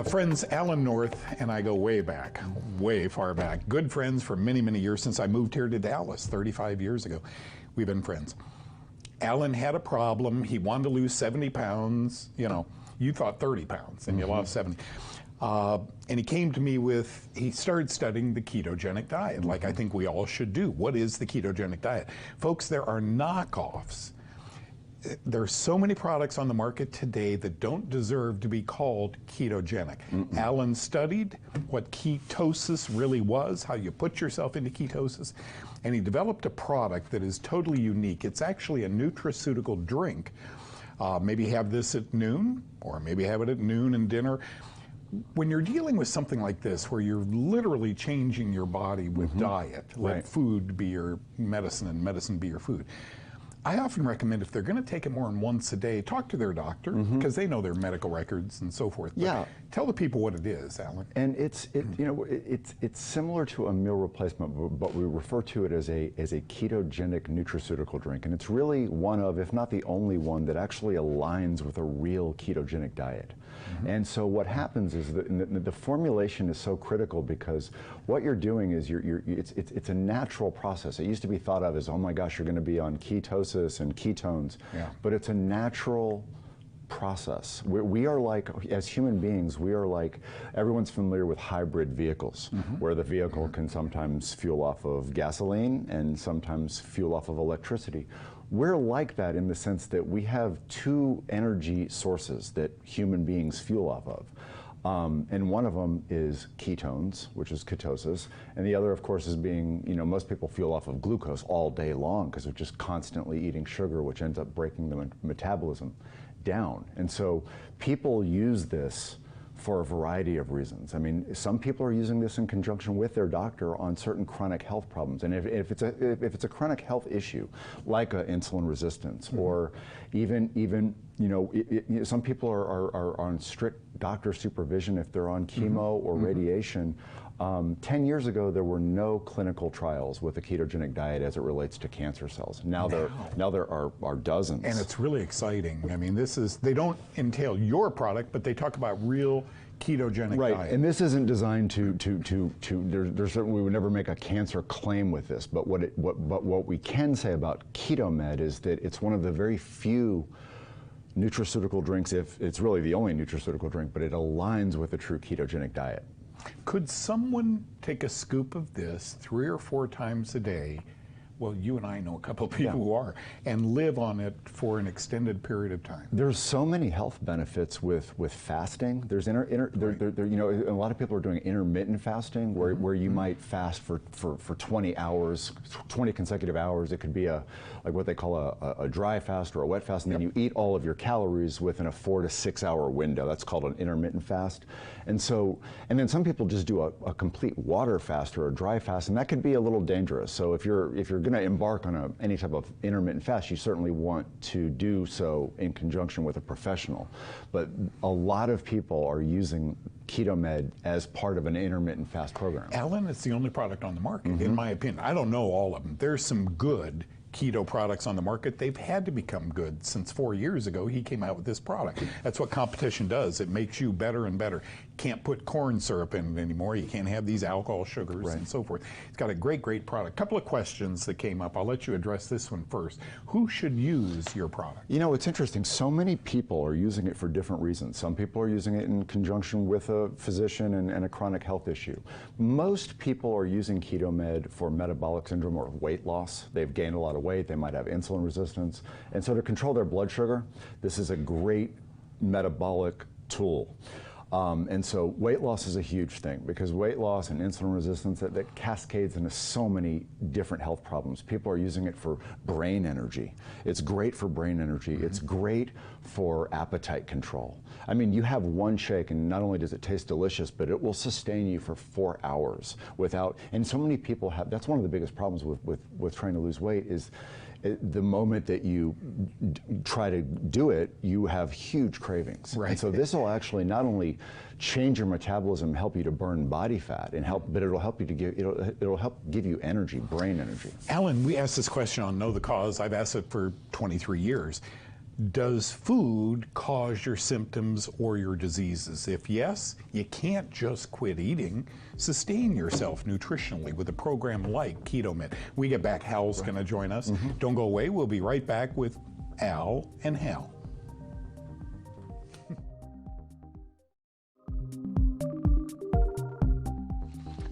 Friends Alan North and I go way back, way far back. Good friends for many, many years since I moved here to Dallas 35 years ago. We've been friends. Alan had a problem. He wanted to lose 70 pounds. You know, you thought 30 pounds and you lost 70. And he came to me with, he started studying the ketogenic diet, like I think we all should do. What is the ketogenic diet? Folks, there are knockoffs. There are so many products on the market today that don't deserve to be called ketogenic. Alan studied what ketosis really was, how you put yourself into ketosis, and he developed a product that is totally unique. It's actually a nutraceutical drink. Maybe have this at noon, or maybe have it at noon and dinner. When you're dealing with something like this, where you're literally changing your body with diet, let food be your medicine and medicine be your food, I often recommend if they're going to take it more than once a day, talk to their doctor, because they know their medical records and so forth. But tell the people what it is, Alan. And it's similar to a meal replacement, but we refer to it as a ketogenic nutraceutical drink, and it's really one of, if not the only one, that actually aligns with a real ketogenic diet. And so what happens is that the formulation is so critical, because what you're doing is it's a natural process. It used to be thought of as, oh my gosh, you're going to be on ketosis and ketones, but it's a natural process. We are like, as human beings, we are like, everyone's familiar with hybrid vehicles, where the vehicle can sometimes fuel off of gasoline and sometimes fuel off of electricity. We're like that in the sense that we have two energy sources that human beings fuel off of. And one of them is ketones, which is ketosis, and the other, of course, is being, most people fuel off of glucose all day long because they're just constantly eating sugar, which ends up breaking the metabolism down. And so people use this for a variety of reasons. I mean, some people are using this in conjunction with their doctor on certain chronic health problems. And if it's a chronic health issue, like insulin resistance, or even some people are on strict doctor supervision if they're on chemo or radiation. 10 years ago, there were no clinical trials with a ketogenic diet as it relates to cancer cells. Now there are dozens. And it's really exciting. I mean, they don't entail your product, but they talk about real ketogenic diet. And this isn't designed there's certainly, we would never make a cancer claim with this, but what we can say about KetoMed is that it's one of the very few nutraceutical drinks, if it's really the only nutraceutical drink, but it aligns with a true ketogenic diet. Could someone take a scoop of this 3 or 4 times a day? Well, you and I know a couple of people who are, and live on it for an extended period of time. There's so many health benefits with fasting. There's a lot of people are doing intermittent fasting, where you might fast for 20 hours, 20 consecutive hours. It could be like what they call a dry fast or a wet fast, and then you eat all of your calories within a 4 to 6 hour window. That's called an intermittent fast. And then some people just do a complete water fast or a dry fast, and that could be a little dangerous. So if you're going to embark on any type of intermittent fast, you certainly want to do so in conjunction with a professional. But a lot of people are using KetoMed as part of an intermittent fast program. Alan, it's the only product on the market, in my opinion. I don't know all of them. There's some good keto products on the market. They've had to become good since 4 years ago. He came out with this product. That's what competition does. It makes you better and better. Can't put corn syrup in it anymore. You can't have these alcohol sugars and so forth. It's got a great, great product. Couple of questions that came up. I'll let you address this one first. Who should use your product? You know, it's interesting. So many people are using it for different reasons. Some people are using it in conjunction with a physician and a chronic health issue. Most people are using KetoMed for metabolic syndrome or weight loss. They've gained a lot of weight, they might have insulin resistance, and so to control their blood sugar, this is a great metabolic tool. And so weight loss is a huge thing, because weight loss and insulin resistance, that cascades into so many different health problems. People are using it for brain energy. It's great for brain energy. It's great for appetite control. I mean, you have one shake and not only does it taste delicious, but it will sustain you for 4 hours without, and so many people have, that's one of the biggest problems with trying to lose weight is the moment that you try to do it, you have huge cravings. Right. And so this will actually not only change your metabolism, help you to burn body fat, and but it'll help you to it'll help give you energy, brain energy. Alan, we asked this question on Know the Cause. I've asked it for 23 years. Does food cause your symptoms or your diseases? If yes, you can't just quit eating. Sustain yourself nutritionally with a program like KetoMed. We get back, Hal's going to join us. Don't go away. We'll be right back with Al and Hal.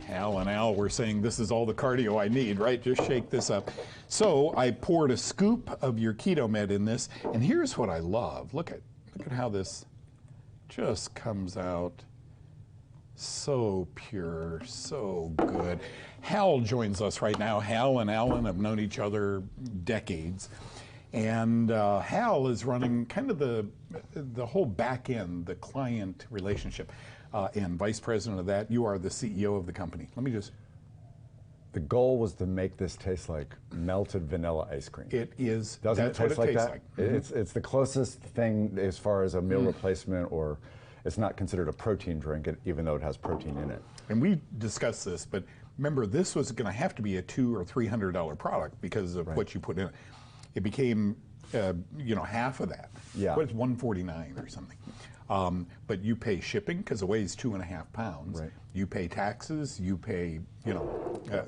Hal and Al were saying this is all the cardio I need, right? Just shake this up. So I poured a scoop of your KetoMed in this, and here's what I love. Look at how this just comes out. So pure, so good. Hal joins us right now. Hal and Alan have known each other decades. And Hal is running kind of the whole back end, the client relationship. And vice president of that, you are the CEO of the company. Let me just. The goal was to make this taste like melted vanilla ice cream. It is. Doesn't it taste like that? Like. It's the closest thing as far as a meal replacement, or it's not considered a protein drink, even though it has protein in it. And we discussed this, but remember, this was going to have to be a $200 or $300 product because of what you put in it. It became, half of that. Yeah. But it's $149 or something. But you pay shipping because it weighs 2.5 pounds. Right. You pay taxes. You pay,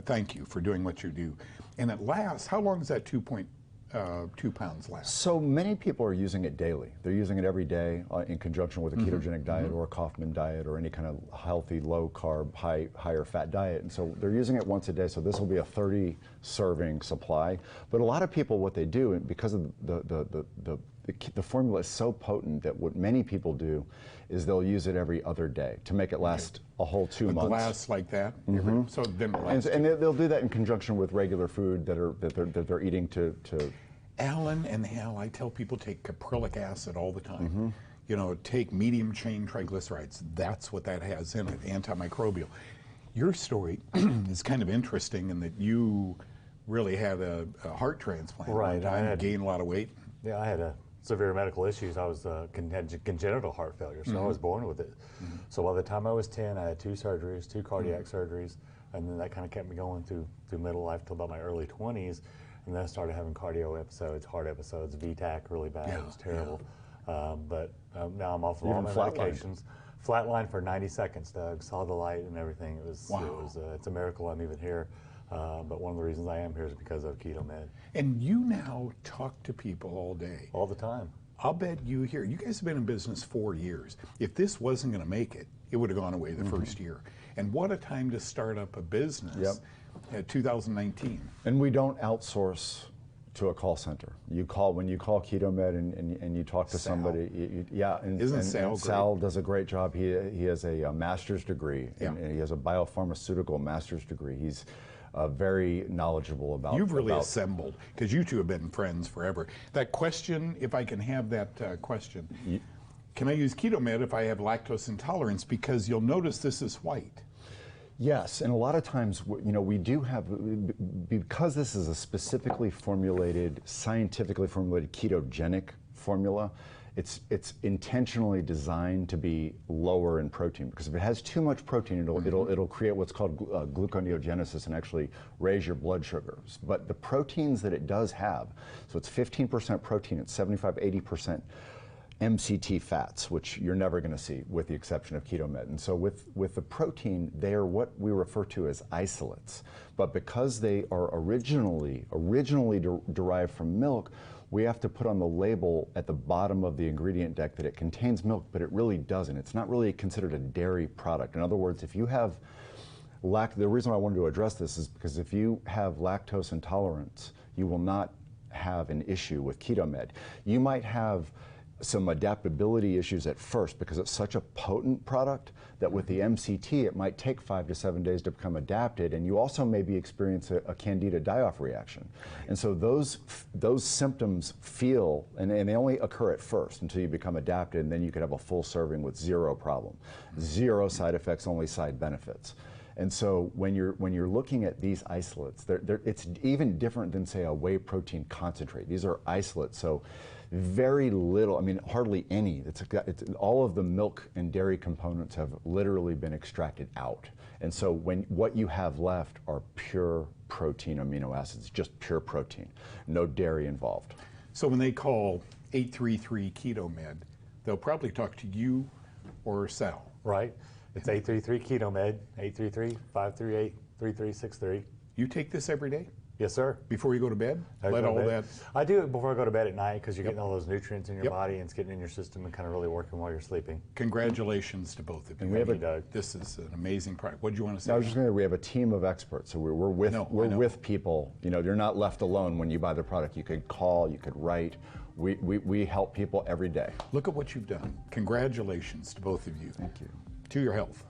thank you for doing what you do. And it lasts. How long does that 2.2 pounds last? So many people are using it daily. They're using it every day in conjunction with a ketogenic diet or a Kaufman diet or any kind of healthy, low carb, higher fat diet. And so they're using it once a day. So this will be a 30 serving supply. But a lot of people, what they do, because of the formula is so potent that what many people do is they'll use it every other day to make it last a whole 2 months. Glass like that. So then it lasts. And they'll do that in conjunction with regular food that they're eating to. Alan and Hal, I tell people take caprylic acid all the time. Take medium chain triglycerides. That's what that has in it, antimicrobial. Your story is kind of interesting in that you really had a heart transplant. Right. I had gained a lot of weight. Yeah, I had severe medical issues. I was had congenital heart failure, so I was born with it. So by the time I was 10, I had 2 surgeries, 2 cardiac surgeries, and then that kind of kept me going through middle life till about my early 20s. And then I started having cardio episodes, heart episodes, VTAC really bad. It was terrible. But now I'm off of all my medications. Flatline for 90 seconds, Doug. Saw the light and everything. It's a miracle I'm even here. But one of the reasons I am here is because of KetoMed. And you now talk to people all day. All the time. I'll bet you guys have been in business 4 years. If this wasn't going to make it, it would have gone away the first year. And what a time to start up a business. 2019. And we don't outsource to a call center. When you call KetoMed and you talk to somebody, Isn't Sal great? Sal does a great job. He has a master's degree, and he has a biopharmaceutical master's degree. He's very knowledgeable about. You've really assembled, because you two have been friends forever. That question, if I can have that question, can I use KetoMed if I have lactose intolerance? Because you'll notice this is white. Yes, and a lot of times, we do have, because this is a specifically formulated, scientifically formulated ketogenic formula, it's intentionally designed to be lower in protein, because if it has too much protein, it'll create what's called gluconeogenesis and actually raise your blood sugars. But the proteins that it does have, so it's 15% protein, it's 75-80% MCT fats, which you're never going to see with the exception of KetoMed. And so with the protein, they are what we refer to as isolates. But because they are originally derived from milk, we have to put on the label at the bottom of the ingredient deck that it contains milk, but it really doesn't. It's not really considered a dairy product. In other words, if you have the reason I wanted to address this is because if you have lactose intolerance, you will not have an issue with KetoMed. You might have some adaptability issues at first because it's such a potent product that with the MCT it might take 5 to 7 days to become adapted, and you also maybe experience a Candida die-off reaction. And so those symptoms and they only occur at first until you become adapted, and then you could have a full serving with 0 problem. 0 side effects, only side benefits. And so when you're looking at these isolates, it's even different than, say, a whey protein concentrate. These are isolates, so very little, I mean, hardly any. All of the milk and dairy components have literally been extracted out. And so what you have left are pure protein amino acids, just pure protein, no dairy involved. So when they call 833 KetoMed. They'll probably talk to you or Sal. Right. It's 833 KetoMed, 833-538-3363. You take this every day Yes, sir. before you go to bed? Let all that. I do it before I go to bed at night because you're getting all those nutrients in your body and it's getting in your system and kind of really working while you're sleeping. Congratulations to both of you. And we have This is an amazing product. What do you want to say? I was just going to. We have a team of experts, so we're with with people. You know, you're not left alone when you buy the product. You could call, you could write. We help people every day. Look at what you've done. Congratulations to both of you. Thank you. To your health.